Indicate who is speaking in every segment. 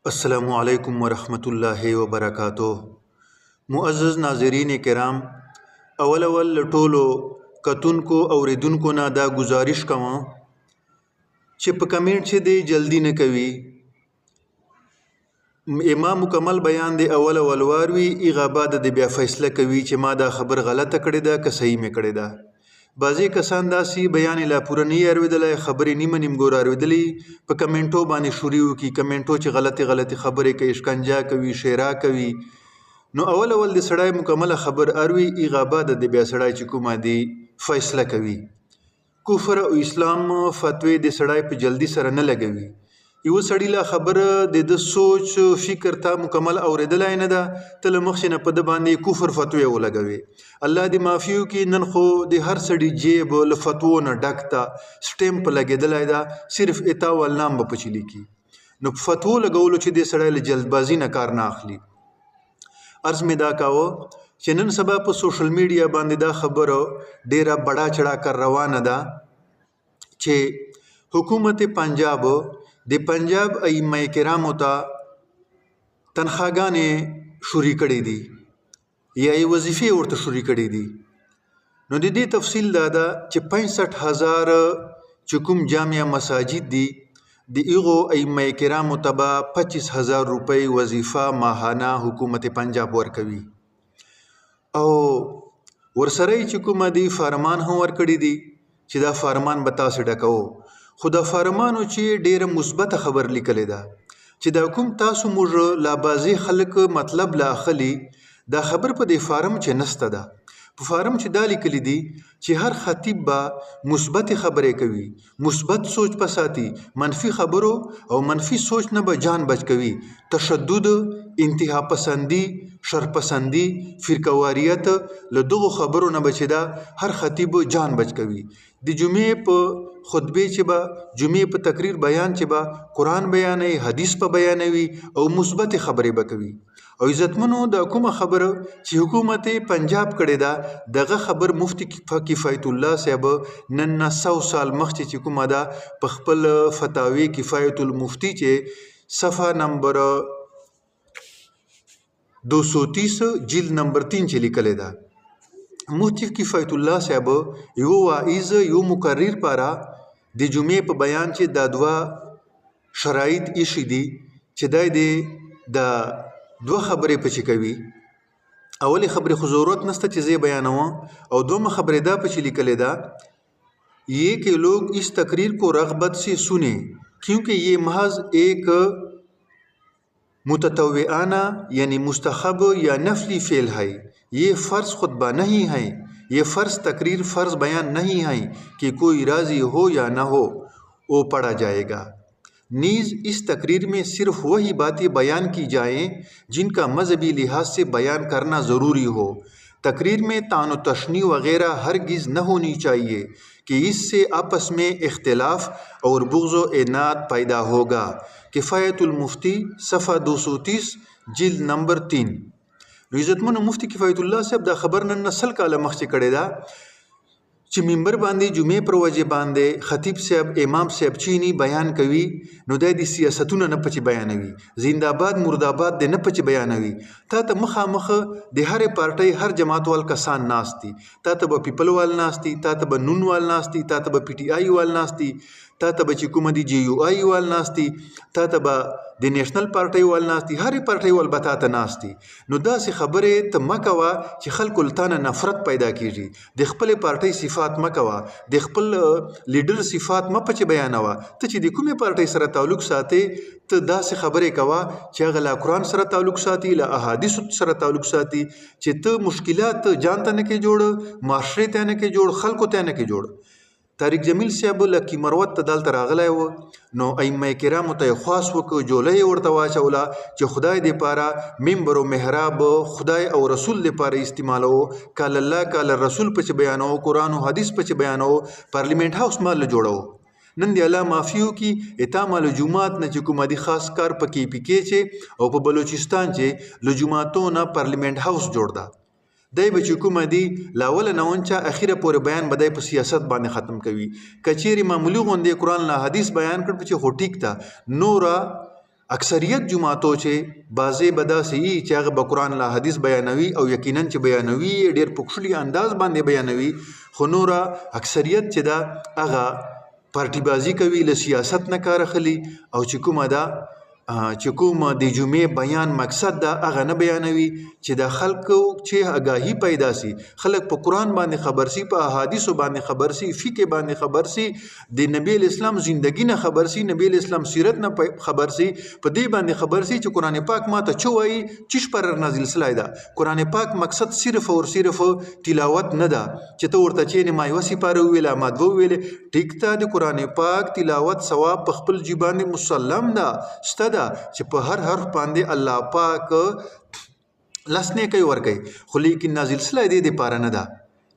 Speaker 1: السلام علیکم ورحمۃ اللہ وبرکاتہ. معزز ناظرین کرام، اول ټولو کتونکو اوریدونکو نه دا گزارش کوم چې په کمنټ چې دی جلدی نه کوي. امام مکمل بیان دی اول واروي ایغه بعد د بیا فیصله کوي چې ما دا خبر غلطه کړې ده که صحیح مې کړې ده. بعضې کسان داسې بیان لا پوره نه اورېدلی، خبرې نیمه نیمګور اورېدلي، په کمنټو باندې شروع وکړي، کمنټو چې غلطې خبرې کوي، شکنجه کوي، شیرا کوي. نو اول د سړی مکمله خبر اروي، ایغه بعد د بیا سړی چې کومه دی فیصله کوي. کفر او اسلام فتوی د سړی په جلدی سره نه لګوي. یو سړی لا خبره د سوچ فکر ته مکمل اوریدلای نه ده، ته له مخکې نه په ده باندې کفر فتوی ولګوي. الله دې معافي وکړي. نن خو د هر سړي جیب له فتوو نه ډک ته سټیمپ لګېدلی ده، صرف اتا والنام به پچې لیکي. نو په فتوو لګولو چې دې سړی له جلدبازي نه کار نه اخلي. عرض مې دا کاوه چې نن سبا په سوشل میډیا باندې دا خبره ډیره بڑا چڑا کر روانه ده چې حکومت پنجاب د پنجاب ائمه کرامو ته تنخواګانې شروع کړي دي یا یې وظیفې ورته شروع کړي دي. نو د دې تفصیل دا ده چې 65,000 چې کوم جامع مساجد دي د ایغو ائمه کرامو ته به 25,000 روپۍ وظیفه ماهانه حکومت پنجاب ورکوي، او ورسره چې کومه دی فرمان هم ورکړي دي چې دا فرمان به تاسو ډکوو. خو دا فرمانو چې ډیره مثبته خبر لیکلې ده چې دا کوم تاسو موږ لا بازي خلک مطلب لا اخلي، دا خبر په دې فارم چې نسته ده. په فارم چې دا لیکلي دي چې هر خطیب به مثبت خبرې کوي، مثبت سوچ پساتي، منفي خبرو او منفي سوچ نه به جان بچ کوي. تشدد، انتها پسندي، شرپسندي، فرقواریت، له دغو خبرو نه به چې دا هر خطیب جان بچ کوي. د جمعې په خطبه چې به جمعې په تقریر بیان چې به قرآن بیانوي، حدیث په بیانوي او مثبت خبرې به کوي. او عزتمنو دا کومه خبره چې حکومت پنجاب کړې ده، دغه خبر مفتی کفایت الله صاحب نن 100 سال مخکې چې کومه ده په خپل فتاوی کفایت المفتی چې صفحه نمبر 230 جلد نمبر 3 چې لیکلې ده. مفتی کفایت الله صاحب یو واعظ، یو مقرر پاره د جمعې په بیان چې دا دوه شرایط ایښي دي چې د دوه خبرې پچې کوي. اولی خبرې خو ضرورت نسته چې زه بیانوم، او دوم خبرې دا پچې لیکلې ده یہ کہ لوگ اس تقریر کو رغبت سے سنیں کیونکہ یہ محض ایک متطوعانہ یعنی مستحب یا نفلی فعل ہے، یہ فرض خطبہ نہیں ہے، یہ فرض تقریر، فرض بیان نہیں ہے کہ کوئی راضی ہو یا نہ ہو وہ پڑھا جائے گا. نیز اس تقریر میں صرف وہی باتیں بیان کی جائیں جن کا مذہبی لحاظ سے بیان کرنا ضروری ہو. تقریر میں طعن و تشنیع وغیرہ ہرگز نہ ہونی چاہیے کہ اس سے آپس میں اختلاف اور بغض و عناد پیدا ہوگا. کفایت المفتی صفحہ 230 جلد نمبر 3. عزتمنو مفتی کفایت الله صاحب دا خبر نن 90 کاله مخکې کړی ده چې منبر باندې جمعې پر ورځې باندې خطیب صاحب، امام صاحب چینی بیان کوي، نو د سیاستونه نه پچې بیانوي، زنده‌باد مرده‌باد د نه پچې بیانوي. تا ته مخامخ د هرې پارټۍ هر جماعت وال کسان ناست دي، تا ته به پیپل وال ناست دي، تا ته به نون وال ناست دي، تا ته به پی ټی آی وال ناست دي، تا ته به چې کومه دي جی یو آی وال ناست دي، تا ته به د نیشنل پارټۍ وال ناست دي، هرې پارټۍ وال به تا ته ناست دي. نو داسې خبرې ته مه کوه چې خلکو له تا نه نفرت پیدا کېږي. د خپلې پارټۍ صفات مه کوه، د خپل لیډر صفات مه پچې بیانوه. ته چې د کومې پارټۍ سره تعلق ساتې، ته داسې خبرې کوه چې هغه له قرآن سره تعلق ساتي، له احادیثو سره تعلق ساتي، چې ته مشکلات ځان ته نه کې جوړ، معاشرې ته نه کې جوړ، خلکو ته نه کې جوړ. طارق جمیل صاحب لکي مروت ته دلته راغلی و، نو ائمه کرامو ته یې خواست وکړ، جوله یې ورته واچوله چې خدای دپاره منبر و محراب خدای او رسول دپاره استعمالو، کال الله کال رسول پچې بیانو، قرآن و حدیث پچې بیانو، پارلیمنٹ هاوس مال جوړو. نن دی الله معافي وکړي، اتا مال جماعت نه چې کومه دي خاص کار په کې پی کې چې او په بلوچستان چې له جماعتو نه پارلیمنٹ هاوس جوړ ده. دای به چې کومه دي لاول نه ونچا اخیره پورې بیان به دی په سیاست باندې ختم کوي. کچېرې معمولي غوندې قرآن له حدیث بیان کړ چې خو ټیک ده، نوره اکثریت جماعتو چې بعضې به داسې وي چې هغه به قرآن له حدیث بیانوي او یقینا چې بیانوي یې ډېر په کښلي انداز باندې بیانوي، خو نوره اکثریت چې ده هغه پارټي بازي کوي، له سیاست نه کار اخلي او چې کومه ده چې کوم د جمعې بیان مقصد ده هغه نه بیانوي چې د خلکو چې آګاهي پیدا سي، خلک په قرآن باندې خبر سي، په احادیثو باندې خبر سي، فقه باندې خبر سي، د نبی اسلام زندگی نه خبر سي، نبی اسلام سیرت نه خبر سي، په دې باندې خبر سي چې قرآن پاک ماته څه وایي، چیش پر نازل سلای ده. قرآن پاک مقصد صرف او صرف تلاوت نه ده چې ته ورته چینې ما یوه سپاره وویله ما دوه وویلې، ټیک ته د قرآن پاک تلاوت ثواب په خپل جي باندې مسلم ده شته ده چې په هر حرف باندې الله پاک لسنې کوي ورکوي، خو لیکن نازل سلی دې دپاره نه ده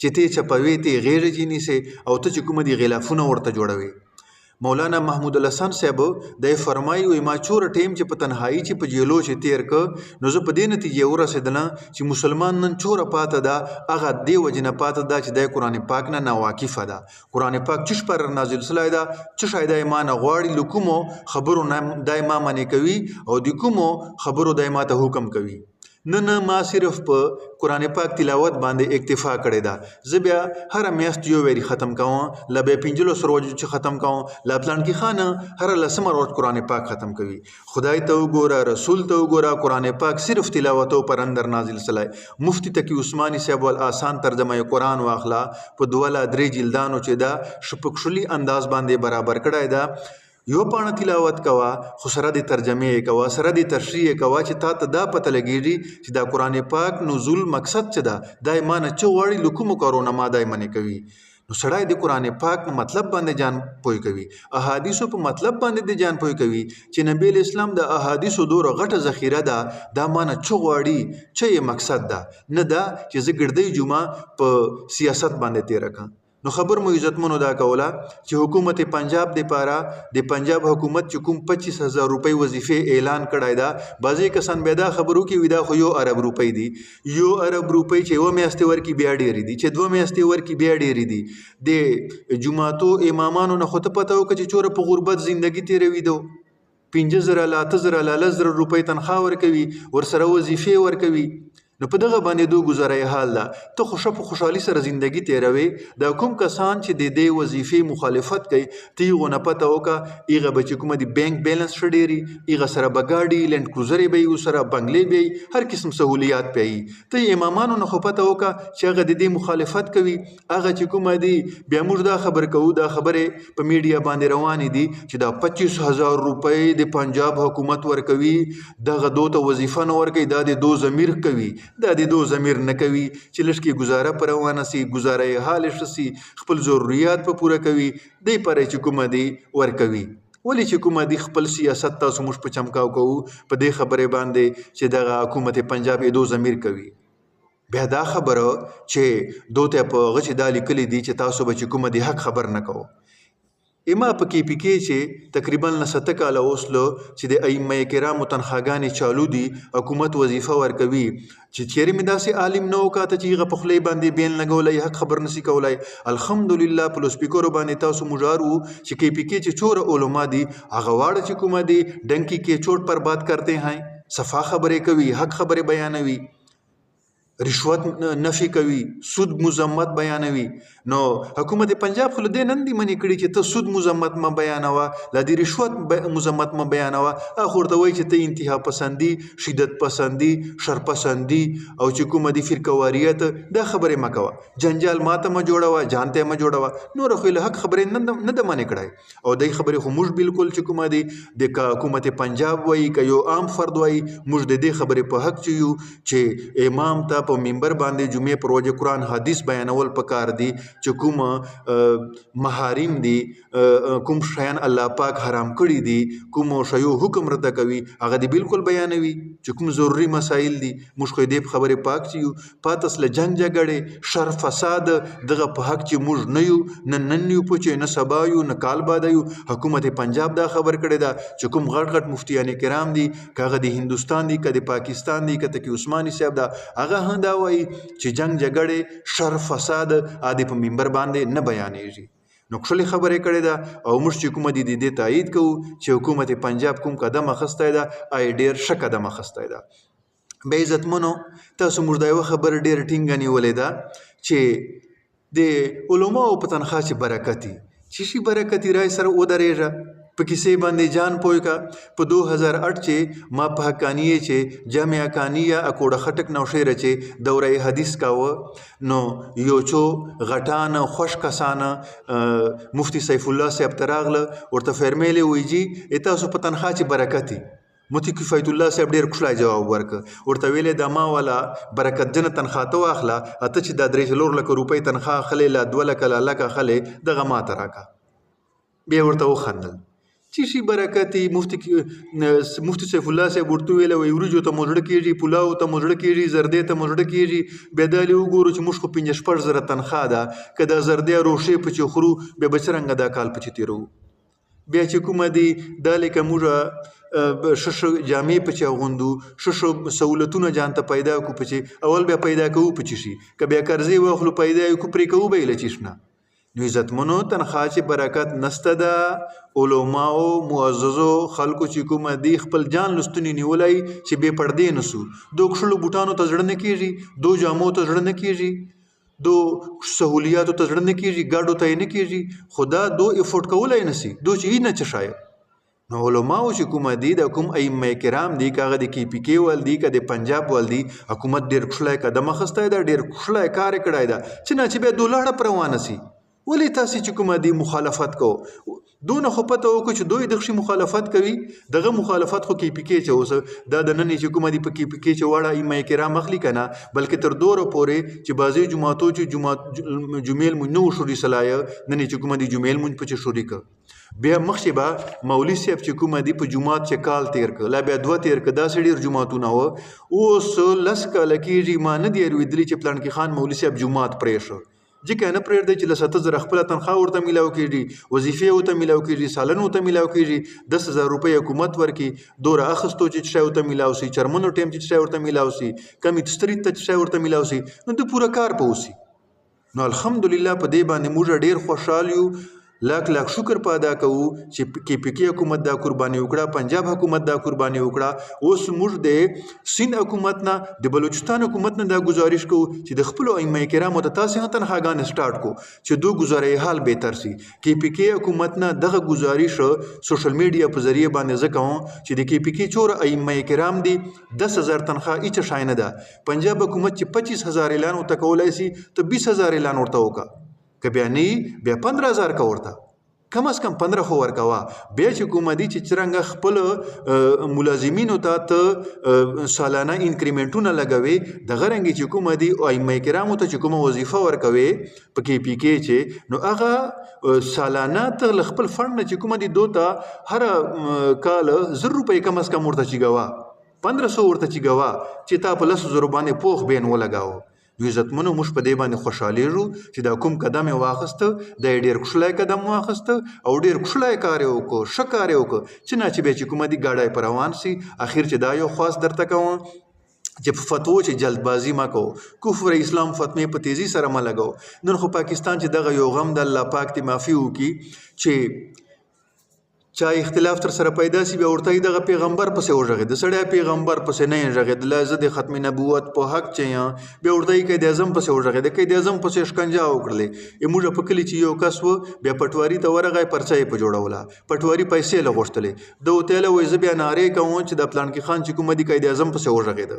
Speaker 1: چې ته چپوي ته غیږه کې نیسې او ته چې کومه دي غلافونه ورته جوړوي. مولانا محمود الحسن صاحب د فرمایي وي ما چور ټیم چې په تنهایی چې په جیلو چې تیر ک نو زه په دې نتیجې ورسېدلم چې مسلمان نن چوره پاته ده هغه دې وجې نه پاته ده چې د قرآن پاک نه ناواقفه ده. قرآن پاک چش پر نازل سلی ده څه شی دی ما نه غواړي، له کومو خبرو نه دی ما منې کوي او د کومو خبرو دی ما ته حکم کوي. نه ما صرف په قرآن پاک تلاوت باندې اکتفا کړې ده، زه بیا هره میاشت یو ویری ختم کوم، له بیا 15 ورځو چې ختم کوم، له پلانکي خانه هره لسمه ورځ قرآن پاک ختم کوي. خدای ته وګوره، رسول ته وګوره، قرآن پاک صرف تلاوت او پر اندر نازل سلی. مفتی تقی عثماني صاحب ول آسان ترجمه قرآن واخلا په 2 جلدانو چې دا شپکشلی انداز باندې برابر کړای ده. یو پاڼه تلاوت کوا خو سره د ترجمه کوا، سره د تشریح کوا چې تا ته دا پته لګیږي چې دا قرآن پاک نزول مقصد څه ده، دا ایمان څه غواړي، له کومو کارونه ما دا منې کوي. نو سړی د قرآن پاک په مطلب باندې جان پوی کوي، احادیثو په مطلب باندې د جان پوی کوي چې نبی اسلام د احادیثو دوره غټه ذخیره ده، دا مانه څه غواړي، څه یې مقصد ده، نه دا چې زه ګرځې جمعه په سیاست باندې تیره کړم. نو خبر مو عزتمنو دا کوله چې حکومت پنجاب دپاره د پنجاب حکومت چې کوم 25,000 روپۍ وظیفې اعلان کړی ده، بعضې کسان بیا دا خبرو کې وي دا خو 1 ارب روپۍ دي، 1 ارب روپۍ چې 1 میاشتې ورکړي بیا ډېرې دي، چې 2 میاشتې ورکړي بیا ډېرې دي. د جوماتو امامانو نه خو ته پته وکړه چې چوره په غربت زندګي تېروي دو 5,000 ل 8,000 ل 10,000 روپۍ تنخواه ورکوي، ورسره وظیفې ورکوي. نو په دغه باندې دو گزارای حال ده، ته په خوشحالي سره زندگی تیروي. دا کوم کسان چې د دې وظیفې مخالفت کوي ته یې غونه پته وکړه ایغه به چې کومه د بینک بیلنس ښه ډېري، ایغه سره به ګاډي لینډ کروزرې به یې سره بنګلې به یې هر قسم سهولیات به یې، ته یې امامانو نه خو پته وکړه چې هغه د دې مخالفت کوي. هغه چې کومه دي بیا موږ دا خبر کوو، دا خبرې په میډیا باندې روانې دي چې دا 25,000 روپۍ د پنجاب حکومت ورکوي، دغه دو ته وظیفه نه ورکوي، دا د دو ضمیر کوي، دا د دو ضمیر نه کوي چې لږ کې گزاره پر روانه سي، گزاره یې حال ښه سي، خپل ضروريات په پوره کوي، دی پرې چې کومه دی ورکوي. ولې چې کومه دی خپل سیاست تاسو موږ په چمکاو کوو په دې خبرې باندې چې دغه حکومت پنجاب دو ضمیر کوي. بیا دا خبره چې دو ته په هغه چې دا لیکلي دي چې تاسو به چې کومه دی حق خبر نه کوو. اما په کې پکې چې تقریبا 7 کاله اوسلو چې د ائمه کرامو تنخواګانې چالو دي، حکومت وظیفه ورکوي، چې چیرې مې داسې عالم نه وکاته چې هغه په خولې باندې بیان لګولی حق خبر نسی کولی. الحمدلله په لوسپیکرو باندې تاسو مجار وو چې کې پکې چې چوره علما دي هغه واړه چې کومه دي ډنکی کې چوٹ پر بات کرتے ہیں، صفا خبرې کوي، حق خبرې بیانوي، رشوت نفي کوي، سود مذمت بیانوي. نو حکومت پنجاب خو دې نن دی منې کړي چې ته سود مذمت ما بیانوه، لا د رشوت مذمت ما بیانوه، هغه ورته وایي چې ته انتها پسندي، شدت پسندي، شر پسندي او چې کومه دي فرقواریت دا خبرې مه کوه، جنجال ماته مه جوړوه، جانته مه جوړوه. نور خو له حق خبرې نه د منې کړی او دای خبرې خو موږ بالکل چې کومه دي د حکومت پنجاب وایي که یو عام فرد وایي موږ د دې خبرې په حق چې یو چې امام ته په منبر باندې جمعې پر ورځ قرآن حدیث بیانول پکار دي، چې کوم محارم دي، کوم شیان الله پاک حرام کړي دي، کوم شیو حکم رته کوي هغه دي بالکل بیانوي، چې کوم ضروري مسائل دي موږ خو دې خبرې پاک چې یو پاتس له جنگ جګړې شر فساد دغه په حق چې موږ نه یو، نه نن یو پوچې نه سبا یو نه کال بعد یو. حکومت پنجاب دا خبر کړی دا چې کوم غټ غټ مفتیان کرام دي که هغه د هندوستان دي که د پاکستان دي که تقي عثماني صاحب دا هغه دا وایي چې جنگ جګړې شر فساد عادي په منبر باندې نه بیانېږي. نو ښکلې خبرې کړې ده او موږ چې کومه د دې تایید کوو چې حکومت پنجاب کوم قدم اخیستی ده ډېر ښه قدم اخیستی ده. بیا عزتمنو تاسو موږ دا یوه خبره ډېره ټینګه نیولې ده چې د علماو په تنخوا چې برکت وي چې شي برکت رای سره ودرېږه په کیسې باندې جان پوی کا په 2008 چې ما په حقانیه چې جامع حقانیه اکوړه خټک نوشیره چې دوره حدیث کاوه نو یو چو غټان خوش کسانه مفتی سیف الله صاحب تراغله ورته فرمیلې ویجی تاسو په تنخوا چې برکت وي. مفتی کفایت الله صاحب ډېر ښکلی جواب ورکړ ورته ویلې دا ما والا برکت جنه تنخوا ته واخله اته چې دا 3 لک روپۍ تنخوا اخلې لا 2 لک لا لک اخلې دغه ما ته راکړه. بیا ورته وخندل چې شي برکتي مفتی سیف الله صاحب ورته ویله وایي وریجو ته مو زړه کېږي پلاو ته مو زړه کېږي زردې ته مو زړه کېږي بیا دا وګورو چې موږ خو 5-6 زره تنخوا ده که دا زردې روښې په چې خورو بیا به څرنګه دا کال په چې تېروو. بیا چې کومه دي دا لکه موږ ښه جامې په چې اغوندو ښه سهولتونه ځان ته پیدا کړو په چې اول بیا پیدا کوو په چې شي که بیا قرضې واخلو پیدا یې کړو پرې کوو به یې له چیش نه. نو عزتمنو تنخوا چې برکت نسته ده علماو معززو خلکو چې کومه دي خپل جان لستونی نیولی چې بې پردې نسو دو کښلو بوټانو ته زړه نه کېږي دو جامو ته زړه نه کېږي دو سهولیاتو ته زړه نه کېږي ګاډو ته یې نه کېږي خو دا دو افورډ کولی نسي دو چې یې نه څه شاید. نو علماو چې کومه دي د کوم ائمه کرام دي که هغه د KPK ول دي که د پنجاب ول دي حکومت ډېر ښکلی قدم اخیستی ده ډېر ښکلی کار یې کړی ده چې نه چې بیا دو لاړه پر روانه سي. ولې تاسې چې کومه دي مخالفت کو دونه خو پته وکړو چې دوی دغه شي مخالفت کوي دغه مخالفت خو KPK چې اوس دا د نن چې کومه دي په KPK چې واړه ائمه کرام اخلي که نه بلکې تر دوره پورې چې بعضې جوماتو چې جمعې لمونځ نه و شوري سلایه نن چې کومه دي جمعې لمونځ په چې شوري که بیا مخکې به مولوي صاحب چې کومه دي په جومات چې کال تیر که لا بیا 2 تیر که داسې ډېر جوماتونه وه اوس 10 کاله کېږي ما نه دي اورېدلي چې پلانکي خان مولوي صاحب جومات پرېښه ځکه نه پرېږدی چې له 70,000 خپله تنخوا ورته میلاو کېږي وظیفې ورته میلاو کېږي سالن ورته میلاو کېږي 10,000 روپۍ حکومت ورکړي دوره اخیستو چې شی ورته میلاو سي چرمنو ټیم چې شی ورته میلاو سي کمې تستري ته چې شی ورته میلاو سي نو د پوره کار په وسي. نو الحمدلله په دې باندې موږ ډېر خوشحال یو لاک لاک شکر په ادا کوو چې KPK حکومت دا قرباني وکړه پنجاب حکومت دا قرباني وکړه. اوس موږ د سند حکومت نه د بلوچستان حکومت نه دا گزارش کوو چې د خپلو ائمه کرامو ته تاسې هم تنخواګانې سټارټ کو چې دو ګزارې حال بهتر سي. KPK حکومت نه دغه گزارش سوشل میډیا په ذریعه باندې زه کوم چې د KPK چوره ائمه کرام دي 10,000 تنخوا هیڅ شی نه ده. پنجاب حکومت چې 25,000 اعلان ورته کولی سي ته 20,000 اعلان ورته وکړه که بیا نه بیا 15,000 که ورته کم از کم 15 خو ورکوه. بیا چې کومه دي چې څرنګه خپل ملازمینو ته سالانه انکریمنټونه لګوي دغه رنګې چې کومه دي ائمه کرامو ته چې کومه وظیفه ورکوي په KPK چې نو هغه سالانه ته له خپل فنډ نه چې کومه دي دو ته هر کال 1,000 روپۍ کم از کم ورته چیګوه 1500 ورته چیګوه چې تا په 10,000 باندې پوخ بین ولګاوه. نو عزتمنو موږ په دې باندې خوشحالېږو چې دا کوم قدم یې واخیسته دا یې ډېر ښکلی قدم واخیسته او ډېر ښکلی کار یې وکړو ښه کار یې وکړو چې نه چې بیا چې کومه دي ګاډی په روان سي. اخر چې دا یو خواست درته کوم چې په فتوو چې جلدبازي مه کوو کفر اسلام فتمې په تیزي سره مه لګو. نن خو پاکستان چې دغه یو غم د الله پاک دې معافي وکړي چې چا اختلاف تر سره پیدا سی بیا ورته دغه پیغمبر پسې وژغېد سړی پیغمبر پسې نه یې ژغېدلی زه د ختم نبوت په حق چې یم بیا ورته قید اعظم پسې وژغېد قید اعظم پسې شکنجه وکړلې موږ په کلي چې یو کس و بیا پټواري ته ورغی پرچه یې په جوړوله پټواري پیسې له غوښتلې د ورته یې وایي زه بیا نارې کوم چې د پلانکي خان چې کومه دي قید اعظم پسې وژغېده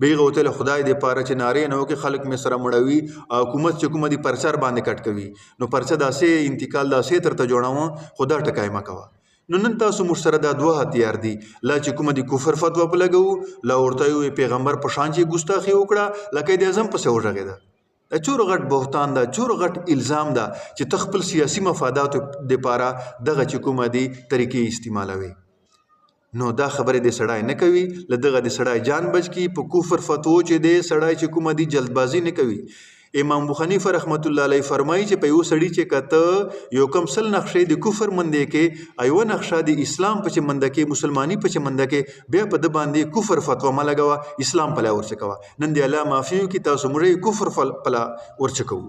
Speaker 1: بیغه وته خدای دې پاره چې نارې نه وکړي خلک مې سره مړوي حکومت چې کومه دي پرچر باندې کټ کوي نو پرچه داسې انتقال داسې ترته جوړوم خدا ټکای مه کوه. نو نن تاسو موږ سره دا 2 هتیار دي لا چې کومه دي کفر فتوا په لګو لا ورته یو پیغمبر په شان چې ګستاخي وکړه لکه د اعظم پسې وژغېده. دا چور غټ بهتان ده چور غټ الزام ده چې تخپل سیاسي مفاداتو دپاره دغه چې کومه دي طریقې استعمالوي. نو دا خبرې د سړی نه کوي له دغه د سړی جان بچ کی په کفر فتوو چې د سړی چې کومه دي جلدبازي نه کوي. امام ابو حنیفه رحمت الله علیه فرمایي چې په یو سړی چې کته یو کم سل نقشې د کفر مندې کې ایو نقشه د اسلام په چې منده کې مسلمانی په چې منده کې بیا په د باندې کفر فتوا ملګوا اسلام پلا ورچکوا. نن دی الله معافي کی تاسو مړی کفر پلا ورچکو.